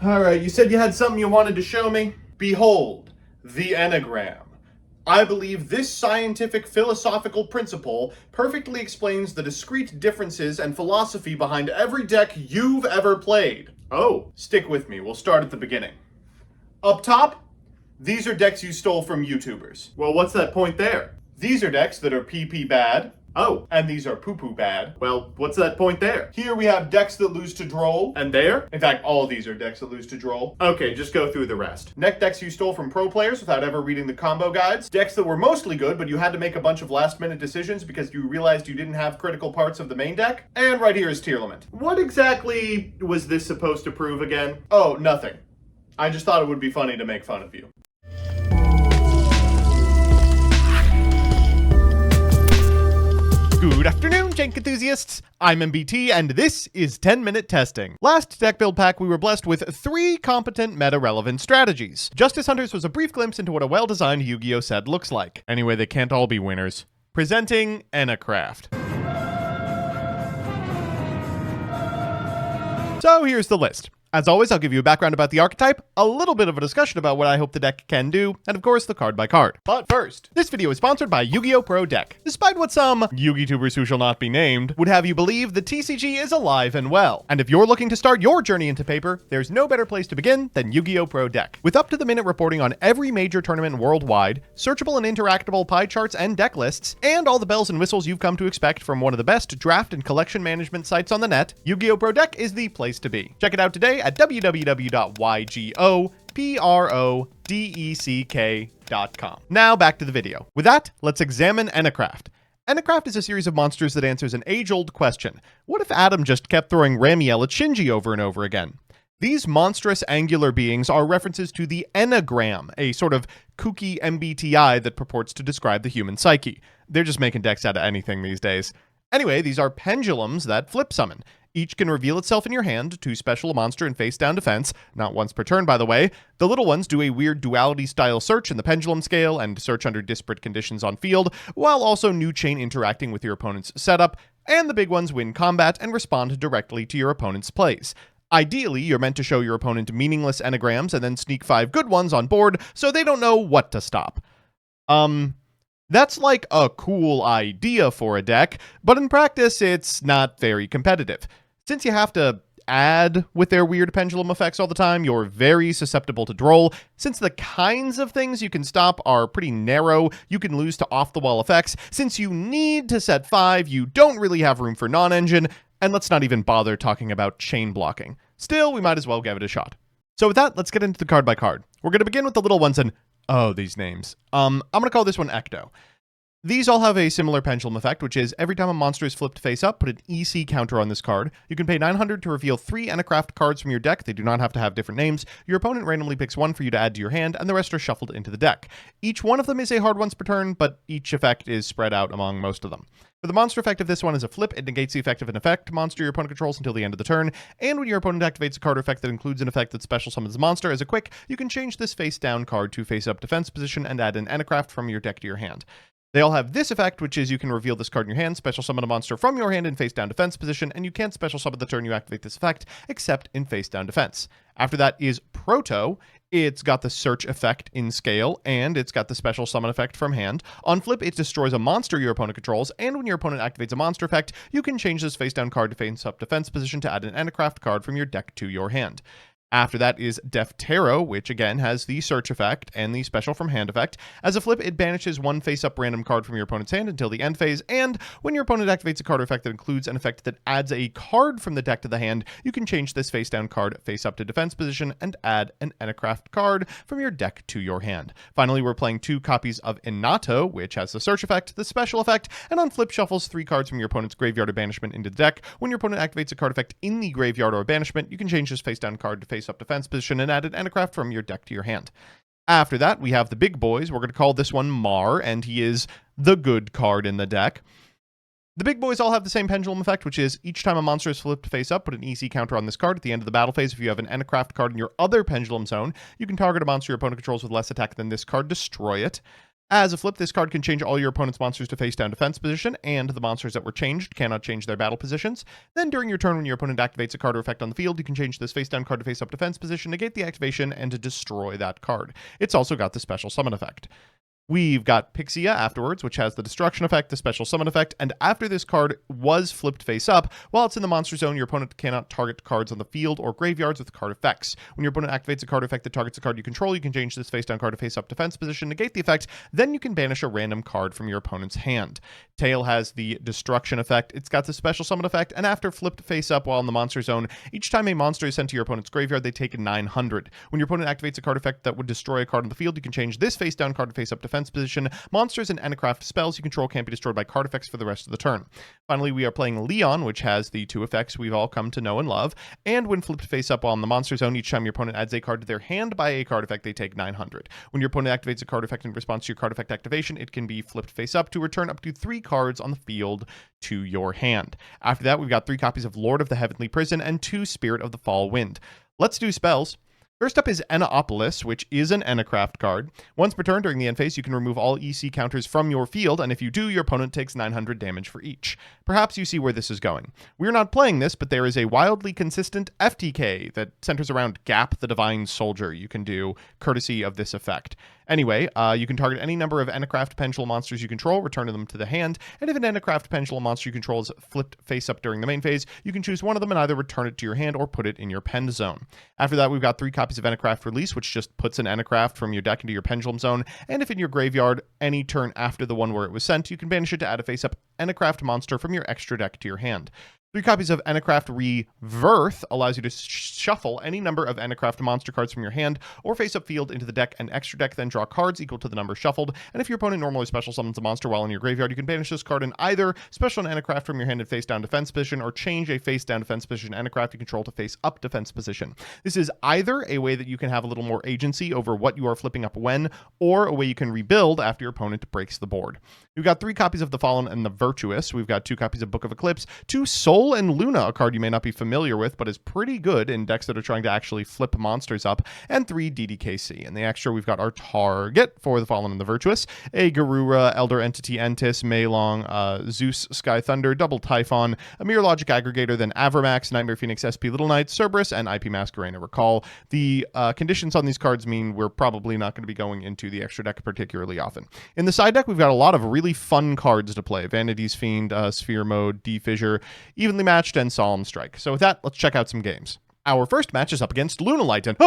Alright, you said you had something you wanted to show me? Behold, the Enneagram. I believe this scientific philosophical principle perfectly explains the discrete differences and philosophy behind every deck you've ever played. Oh, stick with me, we'll start at the beginning. Up top, these are decks you stole from YouTubers. Well, what's that point there? These are decks that are pee bad. Oh, and these are poo bad. Well, what's that point there? Here we have decks that lose to Droll, and there, in fact, all of these are decks that lose to Droll. Okay, just go through the rest. Next, decks you stole from pro players without ever reading the combo guides. Decks that were mostly good, but you had to make a bunch of last-minute decisions because you realized you didn't have critical parts of the main deck. And right here is Tearlament. What exactly was this supposed to prove again? Oh, nothing. I just thought it would be funny to make fun of you. Good afternoon, Jank enthusiasts! I'm MBT, and this is 10-Minute Testing. Last deck build pack, we were blessed with 3 competent meta-relevant strategies. Justice Hunters was a brief glimpse into what a well-designed Yu-Gi-Oh! Set looks like. Anyway, they can't all be winners. Presenting Enneacraft. So here's the list. As always, I'll give you a background about the archetype, a little bit of a discussion about what I hope the deck can do, and of course, the card by card. But first, this video is sponsored by Yu-Gi-Oh! Pro Deck. Despite what some Yu-Gi-Tubers who shall not be named would have you believe, the TCG is alive and well. And if you're looking to start your journey into paper, there's no better place to begin than Yu-Gi-Oh! Pro Deck. With up-to-the-minute reporting on every major tournament worldwide, searchable and interactable pie charts and deck lists, and all the bells and whistles you've come to expect from one of the best draft and collection management sites on the net, Yu-Gi-Oh! Pro Deck is the place to be. Check it out today at www.ygoprodeck.com. Now back to the video. With that, let's examine Enneacraft. Enneacraft is a series of monsters that answers an age-old question. What if Adam just kept throwing Ramiel at Shinji over and over again? These monstrous angular beings are references to the Enneagram, a sort of kooky MBTI that purports to describe the human psyche. They're just making decks out of anything these days. Anyway, these are pendulums that flip summon. Each can reveal itself in your hand to special a monster in face-down defense, not once per turn, by the way. The little ones do a weird duality-style search in the pendulum scale and search under disparate conditions on field, while also new chain interacting with your opponent's setup, and the big ones win combat and respond directly to your opponent's plays. Ideally, you're meant to show your opponent meaningless enneagrams and then sneak 5 good ones on board so they don't know what to stop. That's like a cool idea for a deck, but in practice, it's not very competitive. Since you have to add with their weird pendulum effects all the time, you're very susceptible to Droll. Since the kinds of things you can stop are pretty narrow, you can lose to off-the-wall effects. Since you need to set 5, you don't really have room for non-engine, and let's not even bother talking about chain blocking. Still, we might as well give it a shot. So with that, let's get into the card by card. We're going to begin with the little ones and, oh, these names. I'm going to call this one Ecto. These all have a similar pendulum effect, which is every time a monster is flipped face up, put an EC counter on this card. You can pay 900 to reveal 3 Enneacraft cards from your deck. They do not have to have different names. Your opponent randomly picks 1 for you to add to your hand, and the rest are shuffled into the deck. Each one of them is a hard once per turn, but each effect is spread out among most of them. For the monster effect of this one is a flip. It negates the effect of an effect monster your opponent controls until the end of the turn, and when your opponent activates a card effect that includes an effect that special summons the monster as a quick, you can change this face down card to face up defense position and add an Enneacraft from your deck to your hand. They all have this effect, which is you can reveal this card in your hand, special summon a monster from your hand in face-down defense position, and you can't special summon the turn you activate this effect, except in face-down defense. After that is Proto. It's got the search effect in scale, and it's got the special summon effect from hand. On flip, it destroys a monster your opponent controls, and when your opponent activates a monster effect, you can change this face-down card to face-up defense position to add an Enneacraft card from your deck to your hand. After that is Deftero, which again has the search effect and the special from hand effect. As a flip, it banishes 1 face-up random card from your opponent's hand until the end phase, and when your opponent activates a card effect that includes an effect that adds a card from the deck to the hand, you can change this face-down card face-up to defense position and add an Enneacraft card from your deck to your hand. Finally, we're playing 2 copies of Inato, which has the search effect, the special effect, and on flip shuffles 3 cards from your opponent's graveyard or banishment into the deck. When your opponent activates a card effect in the graveyard or banishment, you can change this face-down card to face-up defense position and add an Enneacraft from your deck to your hand. After that, we have the big boys. We're going to call this one Mar, and he is the good card in the deck. The big boys all have the same pendulum effect, which is each time a monster is flipped face up, put an EC counter on this card. At the end of the battle phase, if you have an Enneacraft card in your other pendulum zone, you can target a monster your opponent controls with less attack than this card, destroy it. As a flip, this card can change all your opponent's monsters to face-down defense position, and the monsters that were changed cannot change their battle positions. Then during your turn, when your opponent activates a card or effect on the field, you can change this face-down card to face-up defense position, negate the activation, and to destroy that card. It's also got the special summon effect. We've got Pixia afterwards, which has the destruction effect, the special summon effect, and after this card was flipped face up, while it's in the monster zone, your opponent cannot target cards on the field or graveyards with card effects. When your opponent activates a card effect that targets a card you control, you can change this face down card to face up defense position, negate the effect, then you can banish a random card from your opponent's hand. Tail has the destruction effect, it's got the special summon effect, and after flipped face up while in the monster zone, each time a monster is sent to your opponent's graveyard, they take 900. When your opponent activates a card effect that would destroy a card on the field, you can change this face down card to face up defense position. Monsters and Enneacraft spells you control can't be destroyed by card effects for the rest of the turn. Finally, we are playing Leon, which has the 2 effects we've all come to know and love, and when flipped face up while in the monster zone, each time your opponent adds a card to their hand by a card effect, they take 900. When your opponent activates a card effect in response to your card effect activation, it can be flipped face up to return up to 3 cards on the field to your hand. After that, we've got 3 copies of Lord of the Heavenly Prison and 2 Spirit of the Fall Wind. Let's do spells. First up is Enneacraft, which is an Enneacraft card. Once per turn during the end phase, you can remove all EC counters from your field, and if you do, your opponent takes 900 damage for each. Perhaps you see where this is going. We're not playing this, but there is a wildly consistent FTK that centers around Gap the Divine Soldier you can do, courtesy of this effect. Anyway, you can target any number of Enneacraft Pendulum monsters you control, return them to the hand, and if an Enneacraft Pendulum monster you control is flipped face up during the main phase, you can choose one of them and either return it to your hand or put it in your pen zone. After that, we've got 3 copies of Enneacraft Release, which just puts an Enneacraft from your deck into your pendulum zone, and if in your graveyard, any turn after the one where it was sent, you can banish it to add a face-up Enneacraft monster from your extra deck to your hand. 3 copies of Enneacraft Rebirth allows you to shuffle any number of Enneacraft monster cards from your hand or face-up field into the deck and extra deck, then draw cards equal to the number shuffled. And if your opponent normally special summons a monster while in your graveyard, you can banish this card and either special an Enneacraft from your hand in face-down defense position or change a face-down defense position Enneacraft you control to face-up defense position. This is either a way that you can have a little more agency over what you are flipping up when, or a way you can rebuild after your opponent breaks the board. We've got 3 copies of The Fallen and the Virtuous. We've got 2 copies of Book of Eclipse, 2 Soul and Luna, a card you may not be familiar with, but is pretty good in decks that are trying to actually flip monsters up, and 3 DDKC. In the extra, we've got our target for The Fallen and the Virtuous, a Garura, Elder Entity Entis, Meilong, Zeus, Sky Thunder, Double Typhon, a Mirror Logic Aggregator, then Avramax, Nightmare Phoenix, SP Little Knight, Cerberus, and IP Masquerena Recall. The conditions on these cards mean we're probably not going to be going into the extra deck particularly often. In the side deck, we've got a lot of really fun cards to play. Vanity's Fiend, Sphere Mode, D-Fissure, Evenly Matched, and Solemn Strike. So with that, let's check out some games. Our first match is up against Lunalight, and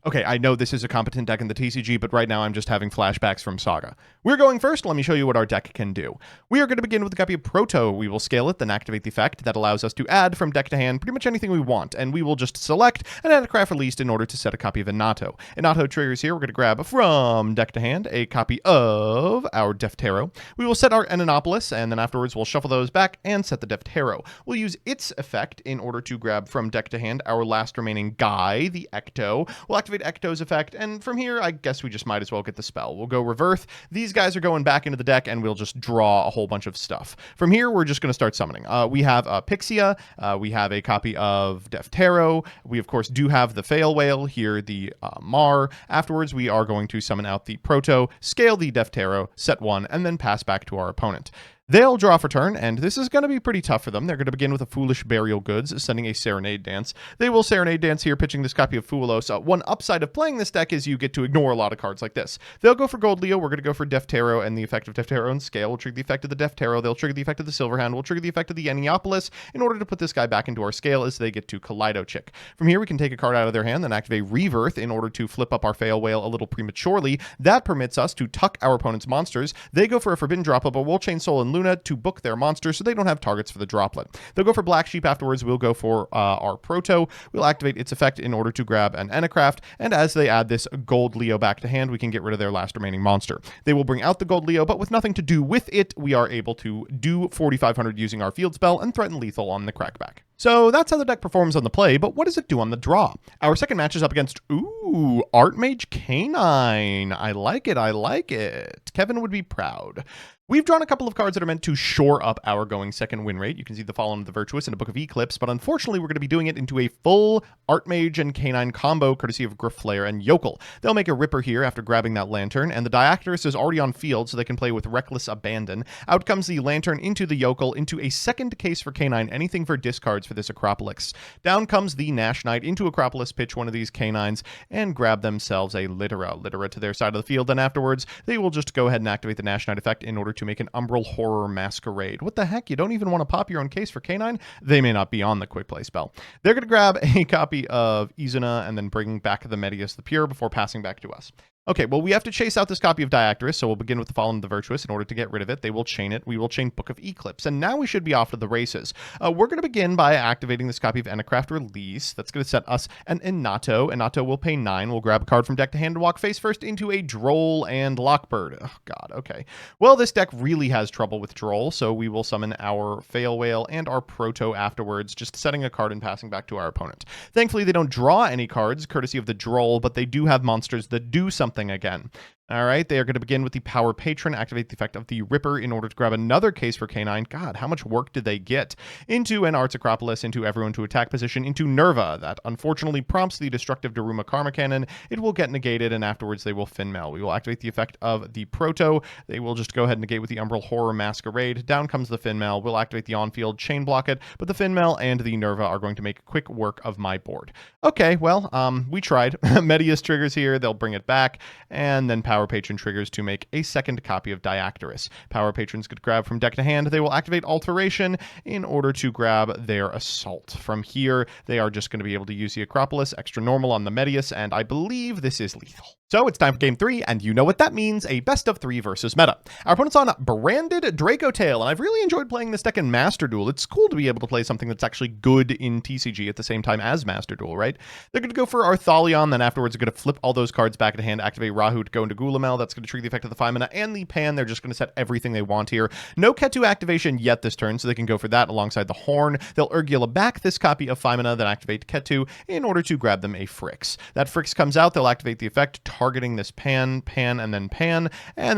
okay, I know this is a competent deck in the TCG, but right now I'm just having flashbacks from Saga. We're going first. Let me show you what our deck can do. We are going to begin with a copy of Proto. We will scale it, then activate the effect. That allows us to add from deck to hand pretty much anything we want, and we will just select an Enneacraft Released in order to set a copy of Inato. Inato triggers here. We're going to grab from deck to hand a copy of our Deftero. We will set our Enneacraft, and then afterwards we'll shuffle those back and set the Deftero. We'll use its effect in order to grab from deck to hand our last remaining guy, the Ecto. We'll activate Ecto's effect, and from here, I guess we just might as well get the spell. We'll go Reverse. These guys are going back into the deck, and we'll just draw a whole bunch of stuff. From here, we're just going to start summoning. We have Pixia. We have a copy of Deftero. We, of course, do have the Fail Whale here, the Mar. Afterwards, we are going to summon out the Proto, scale the Deftero, set 1, and then pass back to our opponent. They'll draw for turn, and this is going to be pretty tough for them. They're going to begin with a Foolish Burial Goods, sending a Serenade Dance. They will Serenade Dance here, pitching this copy of Foolos. One upside of playing this deck is you get to ignore a lot of cards like this. They'll go for Gold Leo. We're going to go for Deftero, and the effect of Deftero and Scale will trigger the effect of the Deftero. They'll trigger the effect of the Silverhand. We'll trigger the effect of the Enneacraft in order to put this guy back into our Scale as they get to Kaleido Chick. From here, we can take a card out of their hand, then activate Rebirth in order to flip up our Fail Whale a little prematurely. That permits us to tuck our opponent's monsters. They go for a Forbidden Droplet, but we'll chain Soul and Luna to book their monsters so they don't have targets for the droplet. They'll go for Black Sheep afterwards. We'll go for our Proto. We'll activate its effect in order to grab an Enneacraft, and as they add this Gold Leo back to hand, we can get rid of their last remaining monster. They will bring out the Gold Leo, but with nothing to do with it, we are able to do 4,500 using our field spell and threaten lethal on the crackback. So that's how the deck performs on the play, but what does it do on the draw? Our second match is up against, Archmage Canine. I like it, I like it. Kevin would be proud. We've drawn a couple of cards that are meant to shore up our going second win rate. You can see the Fallen of the Virtuous in a Book of Eclipse, but unfortunately we're going to be doing it into a full Archmage and Canine combo courtesy of Grifflayer and Yokel. They'll make a Ripper here after grabbing that Lantern, and the Diactorus is already on field so they can play with Reckless Abandon. Out comes the Lantern into the Yokel, into a second case for Canine, anything for discards for this Acropolis. Down comes the Nash Knight into Acropolis, pitch one of these Canines, and grab themselves a Littera to their side of the field, and afterwards they will just go ahead and activate the Nash Knight effect in order to make an Umbral Horror Masquerade. What the heck? You don't even want to pop your own case for Canine? They may not be on the quick play spell. They're going to grab a copy of Izuna and then bring back the Medius the Pure before passing back to us. Okay, well, we have to chase out this copy of Diactorus, so we'll begin with the Fallen of the Virtuous in order to get rid of it. They will chain it. We will chain Book of Eclipse, and now we should be off to the races. We're going to begin by activating this copy of Enneacraft Release. That's going to set us an Inato. Inato will pay 9. We'll grab a card from deck to hand and walk face first into a Droll and Lockbird. Oh, God, okay. Well, this deck really has trouble with Droll, so we will summon our Fail Whale and our Proto afterwards, just setting a card and passing back to our opponent. Thankfully, they don't draw any cards, courtesy of the Droll, but they do have monsters that do something again. All right, they are going to begin with the Power Patron, activate the effect of the Ripper in order to grab another case for Canine. God, how much work did they get? Into an Arts Acropolis, into everyone to attack position, into Nerva. That unfortunately prompts the destructive Daruma Karma Cannon. It will get negated, and afterwards they will Finmail. We will activate the effect of the Proto. They will just go ahead and negate with the Umbral Horror Masquerade. Down comes the Finmail. We'll activate the on-field Chain Block it, but the Finmail and the Nerva are going to make quick work of my board. Okay, well, we tried. Medius triggers here. They'll bring it back, and then Power Patron triggers to make a second copy of Diactorus. Power Patrons could grab from deck to hand. They will activate Alteration in order to grab their Assault. From here, they are just going to be able to use the Acropolis, extra normal on the Medius, and I believe this is lethal. So it's time for game 3, and you know what that means, a best of 3 versus meta. Our opponent's on Branded Dracotail, and I've really enjoyed playing this deck in Master Duel. It's cool to be able to play something that's actually good in TCG at the same time as Master Duel, right? They're going to go for Arthalion, then afterwards they're going to flip all those cards back into hand, activate Rahu to go into Gulamel. That's going to trigger the effect of the 5 mana and the Pan. They're just going to set everything they want here. No Ketu activation yet this turn, so they can go for that alongside the Horn. They'll Urgula back this copy of 5 mana, then activate Ketu in order to grab them a Frix. That Frix comes out, they'll activate the effect, targeting this Pan, and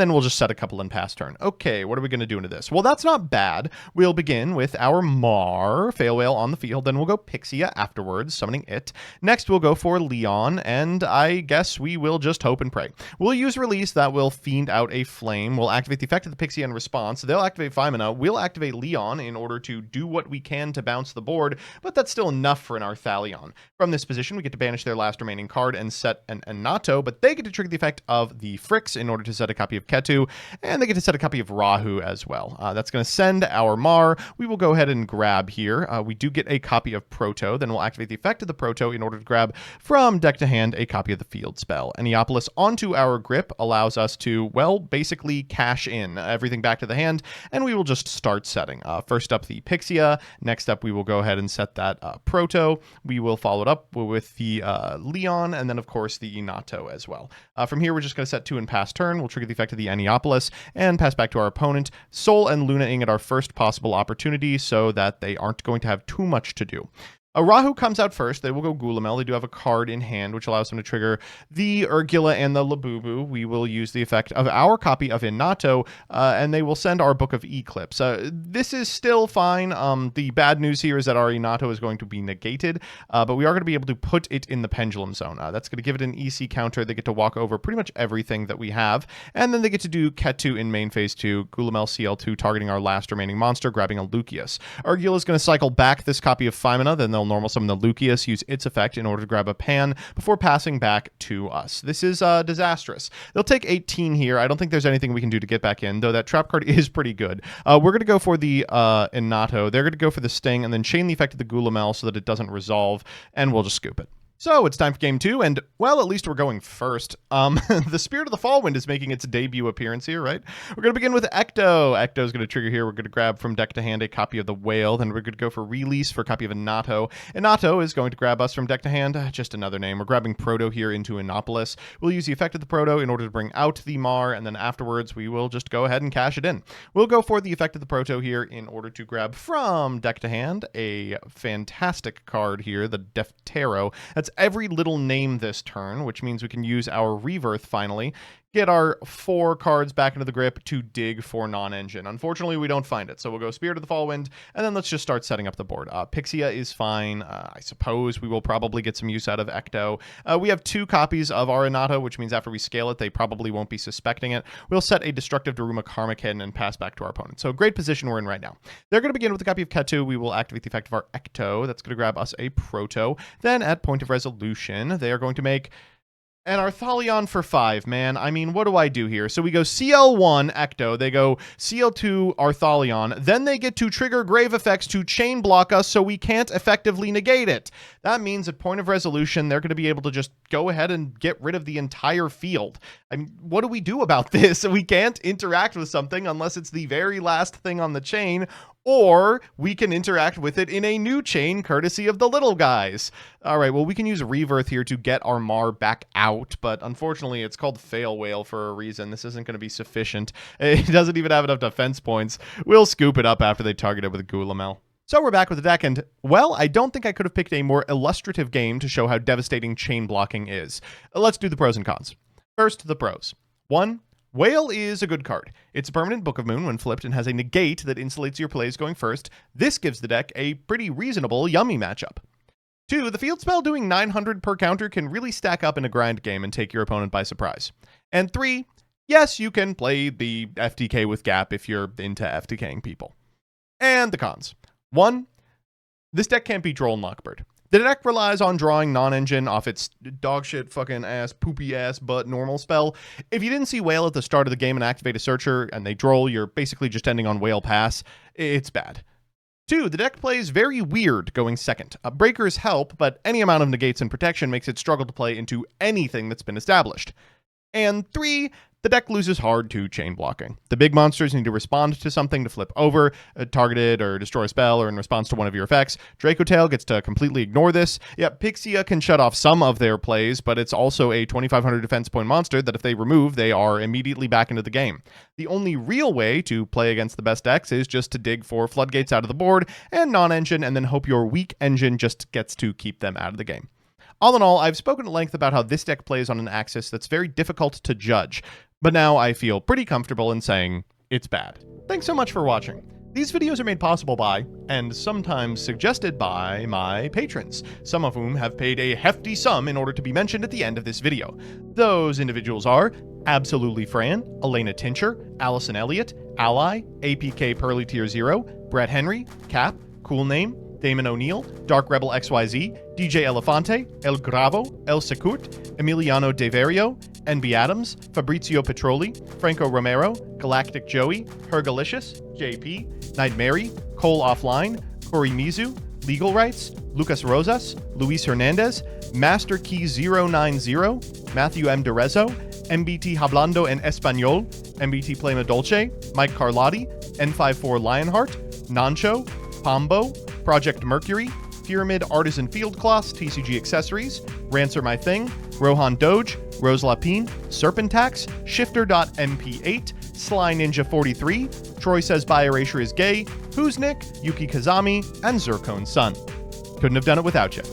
then we'll just set a couple and pass turn. Okay, what are we going to do into this? Well, that's not bad. We'll begin with our Mar, Fail Whale on the field, then we'll go Pixia afterwards, summoning it. Next, we'll go for Leon, and I guess we will just hope and pray. We'll use Release, that will fiend out a Flame. We'll activate the effect of the Pixia in response. They'll activate 5 mana. We'll activate Leon in order to do what we can to bounce the board, but that's still enough for an Arthalion. From this position, we get to banish their last remaining card and set an Inato, but they get to trigger the effect of the Frix in order to set a copy of Ketu, and they get to set a copy of Rahu as well. That's going to send our Mar. We will go ahead and grab here. We do get a copy of Proto, then we'll activate the effect of the Proto in order to grab from deck to hand a copy of the field spell. Enneopolis onto our grip allows us to, well, basically cash in everything back to the hand, and we will just start setting. First up, the Pixia. Next up, we will go ahead and set that Proto. We will follow it up with the Leon, and then, of course, the Inato as well. From here, we're just going to set 2 and pass turn. We'll trigger the effect of the Enneopolis and pass back to our opponent. Soul and Luna-ing at our first possible opportunity so that they aren't going to have too much to do. Rahu comes out first. They will go Gulamel. They do have a card in hand, which allows them to trigger the Urgula and the Labubu. We will use the effect of our copy of Inato, and they will send our Book of Eclipse. This is still fine. The bad news here is that our Inato is going to be negated, but we are going to be able to put it in the Pendulum Zone. That's going to give it an EC counter. They get to walk over pretty much everything that we have, and then they get to do Ketu in main phase 2, Gulamel CL2, targeting our last remaining monster, grabbing a Lucius. Urgula is going to cycle back this copy of 5 mana, then they'll normal summon the Lucius, use its effect in order to grab a Pan before passing back to us. This is disastrous. They'll take 18 here. I don't think there's anything we can do to get back in, though that trap card is pretty good. We're going to go for the Inato. They're going to go for the Sting and then chain the effect of the Gulamel so that it doesn't resolve, and we'll just scoop it. So it's time for game 2, and, well, at least we're going first. The Spirit of the Fallwind is making its debut appearance here, right? We're going to begin with Ecto. Ecto's going to trigger here. We're going to grab from deck to hand a copy of the Whale, then we're going to go for Release for a copy of Inato. Inato is going to grab us from deck to hand, just another name. We're grabbing Proto here into Innopolis. We'll use the effect of the Proto in order to bring out the Mar, and then afterwards we will just go ahead and cash it in. We'll go for the effect of the Proto here in order to grab from deck to hand a fantastic card here, the Deftero. That's every little name this turn, which means we can use our Rebirth finally. get our 4 cards back into the grip to dig for non-engine. Unfortunately, we don't find it, so we'll go Spirit of the Fallwind, and then let's just start setting up the board. Pixia is fine. I suppose we will probably get some use out of Ecto. We have 2 copies of Arenado, which means after we scale it, they probably won't be suspecting it. We'll set a Destructive Daruma Karmakin and pass back to our opponent. So great position we're in right now. They're going to begin with a copy of Ketu. We will activate the effect of our Ecto. That's going to grab us a Proto. Then at Point of Resolution, they are going to make an Arthalion for 5, man. I mean, what do I do here? So we go CL1 Ecto, they go CL2 Arthalion, then they get to trigger Grave Effects to chain block us so we can't effectively negate it. That means at Point of Resolution, they're going to be able to just go ahead and get rid of the entire field. I mean, what do we do about this? We can't interact with something unless it's the very last thing on the chain, or we can interact with it in a new chain courtesy of the little guys. All right, well, we can use Rebirth here to get our Mar back out, but unfortunately, it's called Fail Whale for a reason. This isn't going to be sufficient. It doesn't even have enough defense points. We'll scoop it up after they target it with Gulamel. So we're back with the deck, and, well, I don't think I could have picked a more illustrative game to show how devastating chain blocking is. Let's do the pros and cons. First, the pros. 1. Whale is a good card. It's a permanent Book of Moon when flipped and has a negate that insulates your plays going first. This gives the deck a pretty reasonable yummy matchup. 2. The field spell doing 900 per counter can really stack up in a grind game and take your opponent by surprise. And 3. Yes, you can play the FTK with Gap if you're into FTKing people. And the cons. 1. This deck can't beat Droll and Lockbird. The deck relies on drawing non-engine off its dogshit fucking ass, poopy ass butt normal spell. If you didn't see Whale at the start of the game and activate a Searcher and they Droll, you're basically just ending on Whale Pass. It's bad. 2. The deck plays very weird going second. Breakers help, but any amount of negates and protection makes it struggle to play into anything that's been established. And 3. The deck loses hard to chain blocking. The big monsters need to respond to something to flip over, targeted or destroy a spell, or in response to one of your effects. Dracotail gets to completely ignore this. Yeah, Pixia can shut off some of their plays, but it's also a 2500 defense point monster that if they remove, they are immediately back into the game. The only real way to play against the best decks is just to dig for floodgates out of the board and non-engine, and then hope your weak engine just gets to keep them out of the game. All in all, I've spoken at length about how this deck plays on an axis that's very difficult to judge, but now I feel pretty comfortable in saying it's bad. Thanks so much for watching. These videos are made possible by, and sometimes suggested by, my patrons, some of whom have paid a hefty sum in order to be mentioned at the end of this video. Those individuals are Absolutely Fran, Elena Tincher, Allison Elliott, Ally, APK Pearly Tier 0, Brett Henry, Cap, Cool Name, Damon O'Neill, Dark Rebel XYZ, DJ Elefante, El Gravo, El Securt, Emiliano Deverio, NB Adams, Fabrizio Petroli, Franco Romero, Galactic Joey, Hergalicious, JP, Night Mary, Cole Offline, Corey Mizu, Legal Rights, Lucas Rosas, Luis Hernandez, Master Key 090, Matthew M. Derezo, MBT Hablando en Español, MBT Plema Dolce, Mike Carlotti, N54 Lionheart, Nancho, Pombo, Project Mercury, Pyramid Artisan Fieldcloths, TCG Accessories, Rancer My Thing, Rohan Doge, Rose Lapine, Serpentax, Shifter.mp8, Sly Ninja 43, Troy Says By Erasure is Gay, Who's Nick, Yuki Kazami, and Zircon Sun. Couldn't have done it without you.